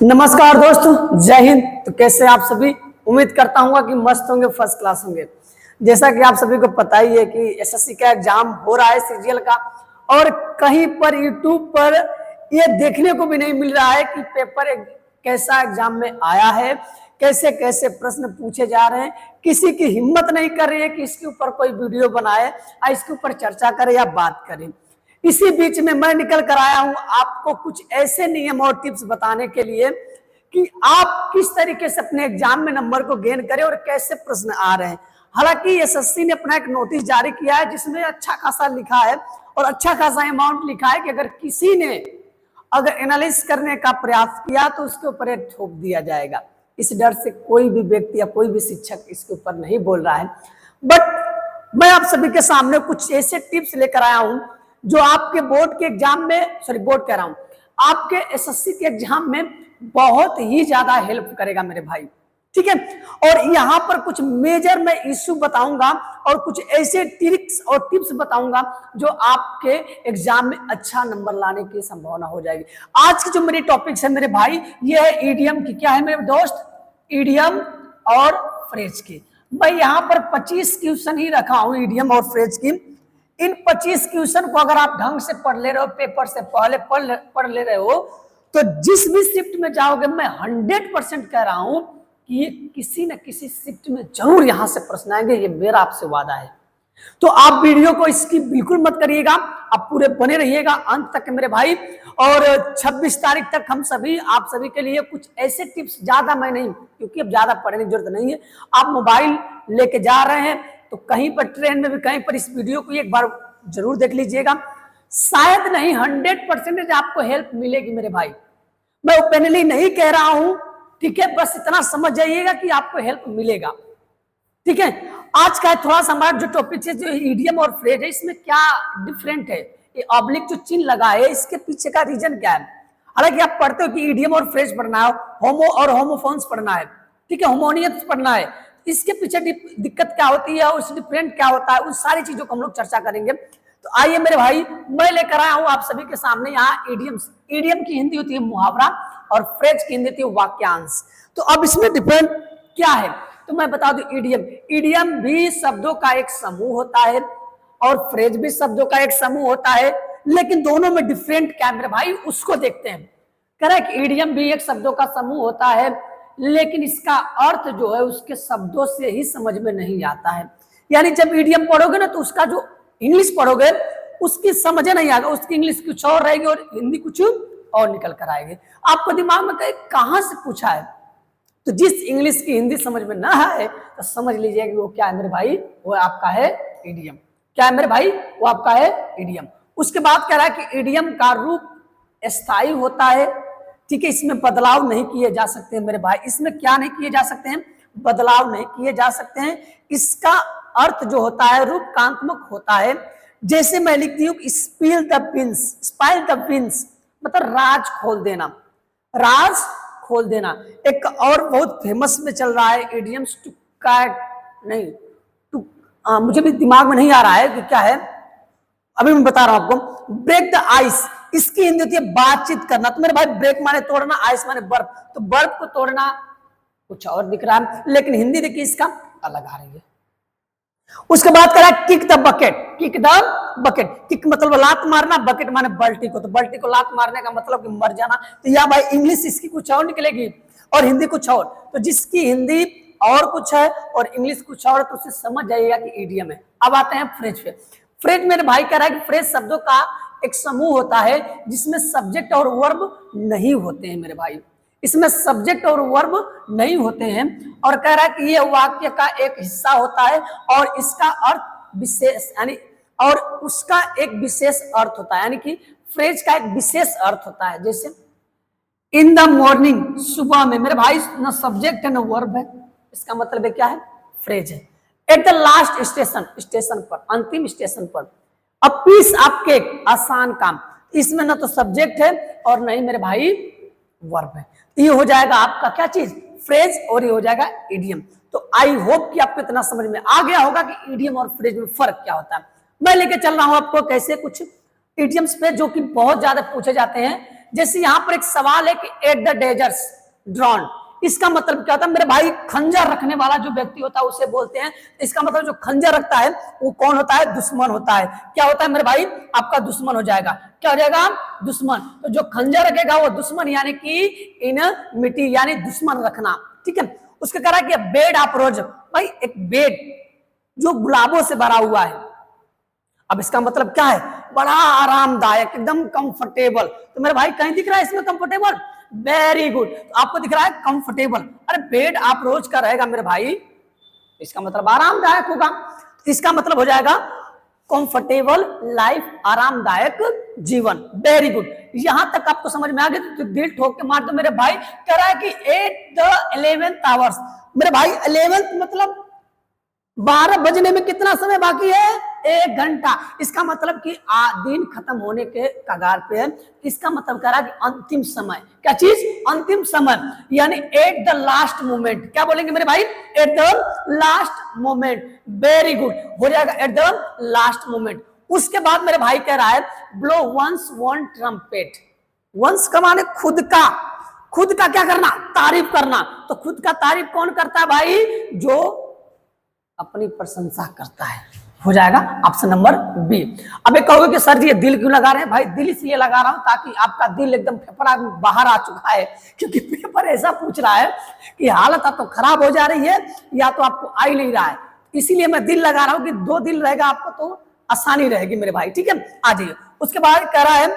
नमस्कार दोस्तों, जय हिंद। तो कैसे आप सभी? उम्मीद करता हूँ कि मस्त होंगे, फर्स्ट क्लास होंगे। जैसा कि आप सभी को पता ही है कि एसएससी का एग्जाम हो रहा है सीजीएल का, और कहीं पर यूट्यूब पर ये देखने को भी नहीं मिल रहा है कि पेपर कैसा एग्जाम में आया है, कैसे कैसे प्रश्न पूछे जा रहे हैं। किसी की हिम्मत नहीं कर रही है कि इसके ऊपर कोई वीडियो बनाए या इसके ऊपर चर्चा करे या बात करें। इसी बीच में मैं निकल कर आया हूं आपको कुछ ऐसे नियम और टिप्स बताने के लिए कि आप किस तरीके से अपने एग्जाम में नंबर को गेन करें और कैसे प्रश्न आ रहे हैं। हालांकि एसएससी ने अपना एक नोटिस जारी किया है जिसमें अच्छा खासा लिखा है और अच्छा खासा अमाउंट लिखा है कि अगर किसी ने एनालिसिस करने का प्रयास किया तो उसके ऊपर एक ठोक दिया जाएगा। इस डर से कोई भी व्यक्ति या कोई भी शिक्षक इसके ऊपर नहीं बोल रहा है, बट मैं आप सभी के सामने कुछ ऐसे टिप्स लेकर आया हूं जो आपके बोर्ड के एग्जाम में, बोर्ड कह रहा हूं, आपके एसएससी के एग्जाम में बहुत ही ज्यादा हेल्प करेगा मेरे भाई। ठीक है, और यहां पर कुछ मेजर मैं इश्यू बताऊंगा और कुछ ऐसे ट्रिक्स और टिप्स बताऊंगा जो आपके एग्जाम में अच्छा नंबर लाने की संभावना हो जाएगी। आज की जो मेरी टॉपिक्स है मेरे भाई, ये है ईडीएम की। क्या है मेरे दोस्त? ईडीएम और फ्रेज की। मैं यहां पर 25 क्वेश्चन ही रखा हूं ईडीएम और फ्रेज की। इन 25 क्वेश्चन को अगर आप ढंग से पढ़ ले रहे हो, पेपर से पहले पढ़ ले रहे हो, तो जिस भी शिफ्ट में जाओगे, मैं 100% कह रहा हूं कि ये किसी न किसी शिफ्ट में जरूर यहां से प्रश्न आएंगे। ये मेरा आपसे वादा है। तो आप वीडियो को इसकी बिल्कुल मत करिएगा, आप पूरे बने रहिएगा अंत तक मेरे भाई। और 26 तारीख तक हम सभी आप सभी के लिए कुछ ऐसे टिप्स, ज्यादा मैं नहीं, क्योंकि अब ज्यादा पढ़ने की जरूरत नहीं है। आप मोबाइल लेके जा रहे हैं तो कहीं पर ट्रेन में भी कहीं पर इस वीडियो को एक बार जरूर देख लीजिएगा। शायद नहीं, 100% आपको हेल्प मिलेगी मेरे भाई। मैं ओपनली नहीं कह रहा हूं, ठीक है, बस इतना समझ जाइएगा कि आपको हेल्प मिलेगा। ठीक है, आज का थोड़ा सा हमारा जो टॉपिक है, जो ईडीएम और फ्रेज है, इसमें क्या डिफरेंट है, ये ऑब्लिक जो चिन्ह लगा है इसके पीछे का रीजन क्या है। हालांकि आप पढ़ते हो कि ईडीएम और फ्रेज पढ़ना है, होमो और होमोफोन्स पढ़ना है, ठीक है, होमोनियस पढ़ना है। इसके पीछे दिक्कत क्या होती है, उस डिफरेंट क्या होता है, उन सारी चीजों को हम लोग चर्चा करेंगे। तो आइए मेरे भाई, मैं लेकर आया हूं आप सभी के सामने यहाँ ईडीएम्स। ईडीएम की हिंदी होती है मुहावरा और फ्रेज की हिंदी होती है वाक्यांश। तो अब इसमें डिफरेंट क्या है तो मैं बता दूं। ईडीएम भी शब्दों का एक समूह होता है और फ्रेज भी शब्दों का एक समूह होता है, लेकिन दोनों में डिफरेंट क्या है मेरे भाई, उसको देखते हैं। करेक्ट, ईडीएम भी एक शब्दों का समूह होता है, लेकिन इसका अर्थ जो है उसके शब्दों से ही समझ में नहीं आता है। यानी जब ईडीएम पढ़ोगे ना तो उसका जो इंग्लिश पढ़ोगे उसकी समझ नहीं आएगा, उसकी इंग्लिश कुछ और रहेगी और हिंदी कुछ और निकल कर आएगी। आपको दिमाग में कहां से पूछा है, तो जिस इंग्लिश की हिंदी समझ में ना आए तो समझ लीजिए कि वो क्या है मेरे भाई, वो आपका है ईडीएम। क्या है मेरे भाई? वो आपका है ईडीएम। उसके बाद कह रहा है कि ईडीएम का रूप स्थायी होता है, ठीक है, इसमें बदलाव नहीं किए जा सकते हैं मेरे भाई। इसमें क्या नहीं किए जा सकते हैं? बदलाव नहीं किए जा सकते हैं। इसका अर्थ जो होता है रूपकात्मक होता है। जैसे मैं लिखती हूँ spill the beans, स्पाइल the beans मतलब राज खोल देना, राज खोल देना। एक और बहुत फेमस में चल रहा है इडियम्स, मुझे भी दिमाग में नहीं आ रहा है कि क्या है, अभी मैं बता रहा हूं आपको। ब्रेक द आइस, इसकी हिंदी होती है बातचीत करना। तो मेरे भाई ब्रेक माने तोड़ना, आइस माने बर्फ, तो बर्फ को तोड़ना कुछ और दिख रहा है, लेकिन हिंदी देखिए इसका अलग आ रही है। उसके बाद कह रहा है kick the bucket, kick the bucket, kick मतलब लात मारना, बकेट माने बाल्टी को, तो बाल्टी को लात मारने का मतलब कि मर जाना। तो या भाई इंग्लिश इसकी कुछ और निकलेगी और हिंदी कुछ और, तो जिसकी हिंदी और कुछ है और इंग्लिश कुछ और, तो उसे समझ जाइएगा कि ईडीएम है। अब आते हैं फ्रेज पे। फ्रेज मेरे भाई कह रहा है कि फ्रेज शब्दों का एक समूह होता है जिसमें सब्जेक्ट और वर्ब नहीं होते हैं मेरे भाई, इसमें सब्जेक्ट और वर्ब नहीं होते हैं। और कह रहा है कि यह वाक्य का एक हिस्सा होता है और इसका अर्थ विशेष, यानी और उसका एक विशेष अर्थ होता है, यानी कि फ्रेज का एक विशेष अर्थ होता है। जैसे इन द मॉर्निंग, सुबह में, मेरे भाई न सब्जेक्ट है न वर्ब है, इसका मतलब है क्या है? फ्रेज है। At the last station, station पर, अंतिम स्टेशन पर। अ पीस ऑफ केक, आसान काम, इसमें न तो सब्जेक्ट है और न ही मेरे भाई वर्ब है। ये हो जाएगा आपका क्या चीज? फ्रेज, और ये हो जाएगा ईडीएम। तो आई होप कि आपको इतना समझ में आ गया होगा कि ईडीएम और फ्रेज में फर्क क्या होता है। मैं लेके चल रहा हूं आपको कैसे कुछ ईडीएम्स पे जो कि बहुत ज्यादा पूछे जाते हैं, जैसे यहाँ पर एक सवाल है कि एट द डेजर्स ड्रॉन, इसका मतलब क्या होता है मेरे भाई? खंजर रखने वाला जो व्यक्ति होता है उसे बोलते हैं। इसका मतलब जो खंजर रखता है वो कौन होता है? दुश्मन होता है। क्या होता है मेरे भाई? आपका दुश्मन हो जाएगा। क्या हो जाएगा? दुश्मन। तो जो खंजर रखेगा वो दुश्मन, यानी कि इनमिटी, यानी दुश्मन रखना। ठीक है। उसके कह रहा है कि बेड अप्रोच, भाई एक बेड जो गुलाबों से भरा हुआ है। अब इसका मतलब क्या है? बड़ा आरामदायक, एकदम कंफर्टेबल। तो मेरे भाई कहीं दिख रहा है इसमें कंफर्टेबल? वेरी गुड, तो आपको दिख रहा है कंफर्टेबल। अरे बेड आप रोज का रहेगा मेरे भाई, इसका मतलब आरामदायक होगा। इसका मतलब हो जाएगा कंफर्टेबल लाइफ, आरामदायक जीवन। वेरी गुड, यहां तक आपको समझ में आ गया तो दिल ठोक के मार दो मेरे भाई। कह रहा है कि एट द 11th आवर्स, मेरे भाई 11th मतलब 12 बजने में कितना समय बाकी है? 1 घंटा। इसका मतलब कि दिन खत्म होने के कगार पे है। इसका मतलब कह रहा है कि अंतिम समय। क्या चीज? अंतिम समय, यानी एट द लास्ट मोमेंट। क्या बोलेंगे मेरे भाई? At the last moment. Very good, हो जाएगा एट द लास्ट मोमेंट। उसके बाद मेरे भाई कह रहा है blow one's one trumpet. One's का माने खुद का, खुद का क्या करना? तारीफ करना। तो खुद का तारीफ कौन करता है भाई? जो अपनी प्रशंसा करता है। हो जाएगा ऑप्शन नंबर बी। अब एक कहोगे कि सर जी ये दिल क्यों लगा रहे हैं? भाई दिल इसलिए लगा रहा हूं ताकि आपका दिल एकदम फेफड़ा बाहर आ चुका है, क्योंकि पेपर ऐसा पूछ रहा है कि हालत तो खराब हो जा रही है या तो आपको आ ही नहीं रहा है। इसीलिए मैं दिल लगा रहा हूं कि 2 दिल रहेगा आपको तो आसानी रहेगी मेरे भाई। ठीक है, आ जाइए। उसके बाद कह रहा है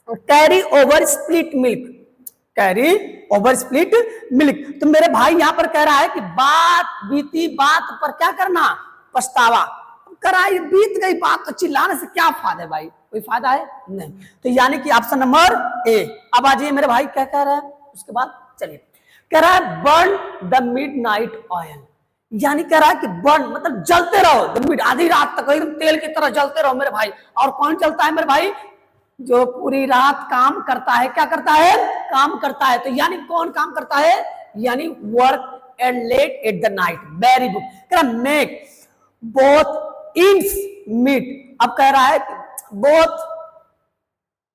carry over split milk, carry over split milk. तो मेरे भाई यहां पर कह रहा है कि बात बीती बात पर क्या करना? पछतावा। कराई बीत गई बात तो चिल्लाने से क्या फायदा है भाई? कोई फायदा है नहीं। तो यानी कि ऑप्शन नंबर ए। अब आ जाइए मेरे भाई, क्या कह रहा है उसके बाद? चलिए, कह रहा है बर्न द मिडनाइट ऑयल, यानी कह रहा है कि बर्न मतलब जलते रहो द मिड, आधी रात तक एकदम तेल की तरह जलते रहो मेरे भाई। और कौन जलता है मेरे भाई? जो पूरी रात काम करता है। क्या करता है? काम करता है। तो यानी कौन काम करता है? यानी work and late at the night. Very good. कह रहा मेक बोथ इंड्स मीट। अब कह रहा है बोथ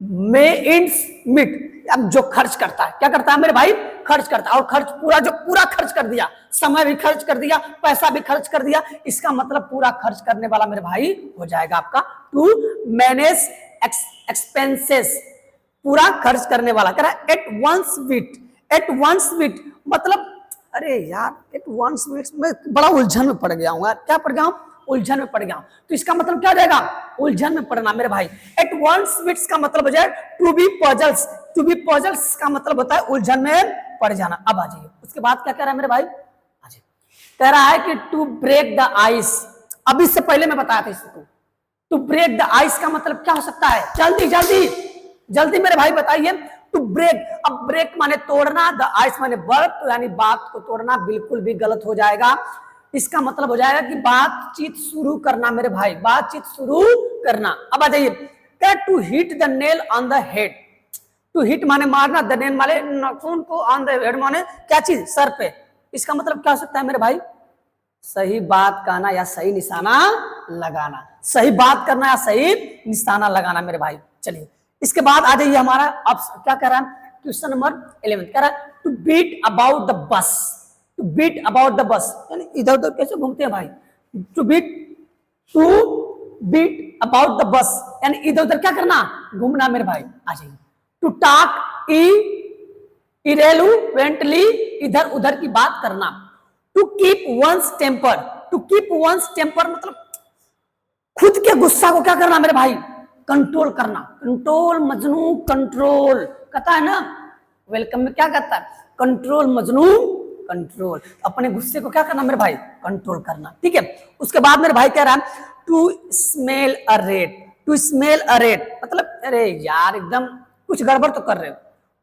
में इंड्स मीट। अब जो खर्च करता है, क्या करता है मेरे भाई? खर्च करता है। और खर्च पूरा खर्च कर दिया, समय भी खर्च कर दिया, पैसा भी खर्च कर दिया। इसका मतलब पूरा खर्च करने वाला मेरे भाई हो जाएगा आपका टू मैनेज एक्सपेंसेस, पूरा खर्च करने वाला। कह रहा है एट वंस विट, एट वंस विट मतलब अरे यार एट वंस विट में बड़ा उलझन में पड़ गया हूं यार। क्या पड़ गया हूं? उलझन में पड़ गया हूं। तो इसका मतलब क्या हो जाएगा? उलझन में पड़ना मेरे भाई। एट वंस विट्स का मतलब हो जाए to be puzzles, to be puzzles का मतलब होता है उलझन में पड़ जाना। अब आ जाइए, उसके बाद क्या कह रहा है मेरे भाई? कह रहा है कि टू ब्रेक द आइस। अब इससे पहले मैं बताया था इसको, टू ब्रेक द आइस का मतलब क्या हो सकता है? जल्दी जल्दी जल्दी मेरे भाई बताइए। टू ब्रेक, अब ब्रेक माने तोड़ना, द आइस माने बर्फ, तो यानी बात को तोड़ना बिल्कुल भी गलत हो जाएगा। इसका मतलब हो जाएगा कि बातचीत शुरू करना मेरे भाई, बातचीत शुरू करना। अब आ जाइए, क्या to hit the nail on the head. To hit माने मारना, द नेल माने नाखून को, ऑन द हेड माने क्या चीज? सर पे। इसका मतलब क्या हो सकता है मेरे भाई? सही बात कहना या सही निशाना लगाना, सही बात करना या सही निशाना लगाना मेरे भाई। चलिए इसके बाद आ जाइए हमारा, अब क्या कह रहा है? क्वेश्चन नंबर 11 कह रहा है to beat about the bush. To beat about the bush यानी इधर उधर कैसे घूमते हैं भाई? To beat about the bush यानी इधर उधर क्या करना? घूमना मेरे भाई। आ जाइए, टू टॉक इरेलुवेंटली, इधर उधर की बात करना। To keep one's temper, to keep one's temper मतलब खुद के गुस्सा को क्या करना मेरे भाई? कंट्रोल करना। कंट्रोल मजनू कंट्रोल कहता है ना, वेलकम में क्या कहता है? Control Majnu control. अपने गुस्से को क्या करना मेरे भाई? कंट्रोल करना। ठीक है, उसके बाद मेरे भाई कह रहा है to smell a rat. To smell a rat मतलब अरे यार एकदम कुछ गड़बड़ तो कर रहे हो,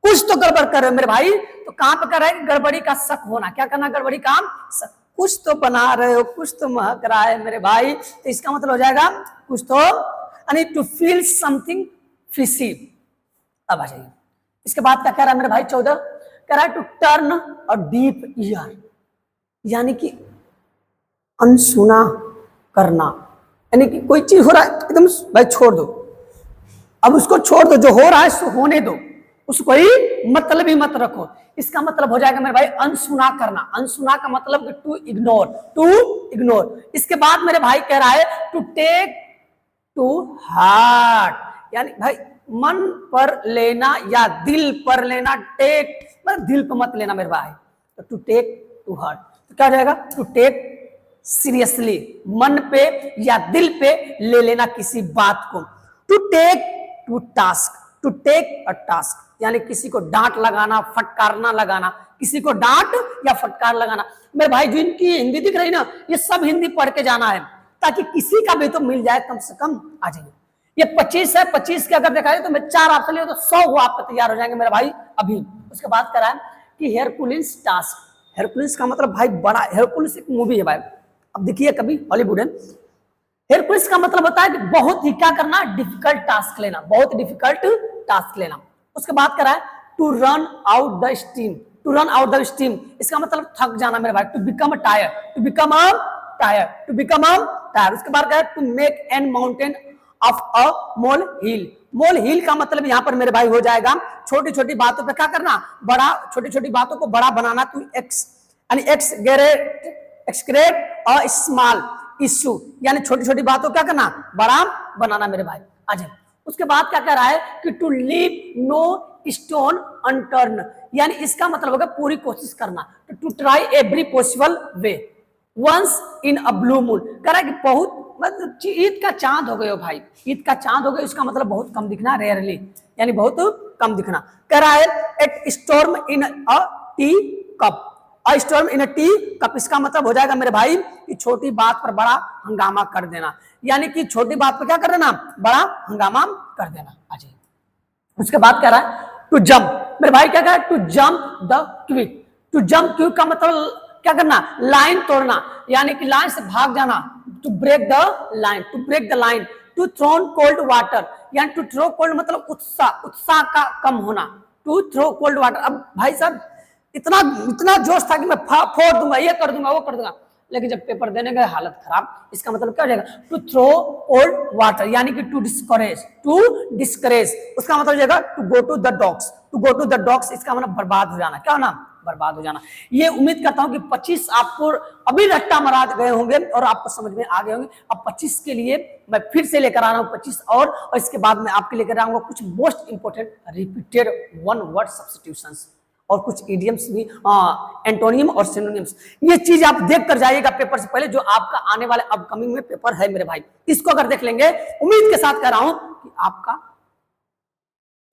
कुछ तो गड़बड़ कर रहे हो मेरे भाई। तो कहां पर कर रहा है? गड़बड़ी का शक होना। क्या करना? गड़बड़ी का शक। कुछ तो बना रहे हो, कुछ तो महक रहा है मेरे भाई। तो इसका मतलब हो जाएगा कुछ तो, यानी टू फील समथिंग फिशी। अब आ जाइए, इसके बाद क्या कह रहा है मेरे भाई? 14 कह रहा है to turn a deaf ear, यानी कि अनसुना करना। यानी कि कोई चीज हो रहा है एकदम भाई छोड़ दो, अब उसको छोड़ दो, जो हो रहा है उसको होने दो। उसको कोई मतलब ही मत रखो। इसका मतलब हो जाएगा मेरे भाई अनसुना करना। अनसुना का मतलब टू इग्नोर, टू इग्नोर। इसके बाद मेरे भाई कह रहा है टू टेक टू हार्ट, यानी भाई मन पर लेना या दिल पर लेना। टेक मतलब दिल पर मत लेना मेरे भाई, तो टू टेक टू हार्ट तो क्या हो जाएगा, टू टेक सीरियसली, मन पे या दिल पे ले लेना किसी बात को। To take to task, to take a task यानी किसी को डांट लगाना, फटकारना लगाना, किसी को डांट या फटकार लगाना। मेरे भाई जो इनकी हिंदी दिख रही ना, ये सब हिंदी पढ़ के जाना है ताकि किसी का भी तो मिल जाए, कम से कम आ जाए। ये 25 है, 25 के अगर देखा जाए तो मैं 4 आपसे लिया तो 100 वो आपका तैयार हो जाएंगे मेरे भाई अभी। उसके बाद करा है कि हेरकुलिस टास्क। हेरकुलिस का मतलब भाई बड़ा, हेरकुलिस एक मूवी है भाई, अब देखिए कभी, हॉलीवुड है। हेरकुलिस का मतलब होता है कि बहुत ही क्या करना, डिफिकल्ट टास्क लेना, बहुत डिफिकल्ट टास्क लेना। उसके बाद करा है to run out the steam. To run out the steam इसका मतलब थक जाना मेरे भाई, to become tired, to become tired, to become tired. उसके बाद कहा है to make an mountain of a mole hill. Mole hill का मतलब यहाँ पर मेरे भाई हो जाएगा छोटी छोटी बातों पे क्या करना, बड़ा, छोटी छोटी बातों को बड़ा बनाना। To excrete a small issue यानी छोटी छोटी बातों क्या करना, बड़ा बनाना मेरे भाई। आज उसके बाद क्या कह रहा है कि to leave no stone unturned यानी इसका मतलब होगा पूरी कोशिश करना। To try every possible way once in a blue moon. कह रहा है कि बहुत मतलब ईद का चांद हो गए हो भाई, ईद का चांद हो गए, इसका मतलब बहुत कम दिखना, रेयरली यानी बहुत कम दिखना। कह रहा है at storm in a tea cup. A storm in a tea cup इसका मतलब हो जाएगा मेरे भाई कि छोटी बात पर बड़ा हंगामा कर देना, यानी कि छोटी बात पर क्या कर देना, बड़ा हंगामा कर देना। अजय उसके बाद कह रहा है टू जंप। मेरे भाई क्या कह रहा है, to jump the quick. To jump quick का मतलब क्या करना, लाइन तोड़ना, यानी कि लाइन से भाग जाना। To break the line, to break the line. To throw cold water यानी टू थ्रो कोल्ड मतलब उत्साह, उत्साह का कम होना। To throw cold water. अब भाई साहब इतना इतना जोश था कि मैं फोड़ दूंगा, ये कर दूंगा, वो कर दूंगा, लेकिन जब पेपर देने गए हालत खराब। इसका मतलब क्या हो जाएगा, टू थ्रो कोल्ड वाटर यानी कि टू डिस्करेज, टू डिस्करेज। उसका मतलब हो जाएगा to go to the dogs. To go to the dogs इसका मतलब बर्बाद हो जाना, क्या होना, बर्बाद हो जाना। ये उम्मीद करता हूं कि 25 आपको अभी रट्टा मार गए होंगे और आपको समझ में आ गए होंगे। अब 25 के लिए मैं फिर से लेकर आ रहा हूं 25 और इसके बाद मैं आपके लेकर आऊंगा कुछ most important repeated one word substitutions और कुछ इडियम्स भी, एंटोनियम और सिनोनिम्स। ये चीज आप देख कर जाइएगा पेपर से पहले, जो आपका आने वाले अपकमिंग में पेपर है मेरे भाई। इसको अगर देख लेंगे, उम्मीद के साथ कह रहा हूं कि आपका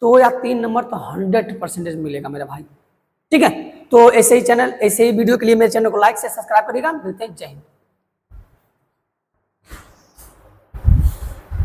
2 या 3 नंबर तो 100% मिलेगा मेरे भाई। ठीक है, तो ऐसे ही चैनल, ऐसे ही वीडियो के लिए मेरे चैनल को लाइक से सब्सक्राइब करिएगा। मिलते हैं, जय हिंद।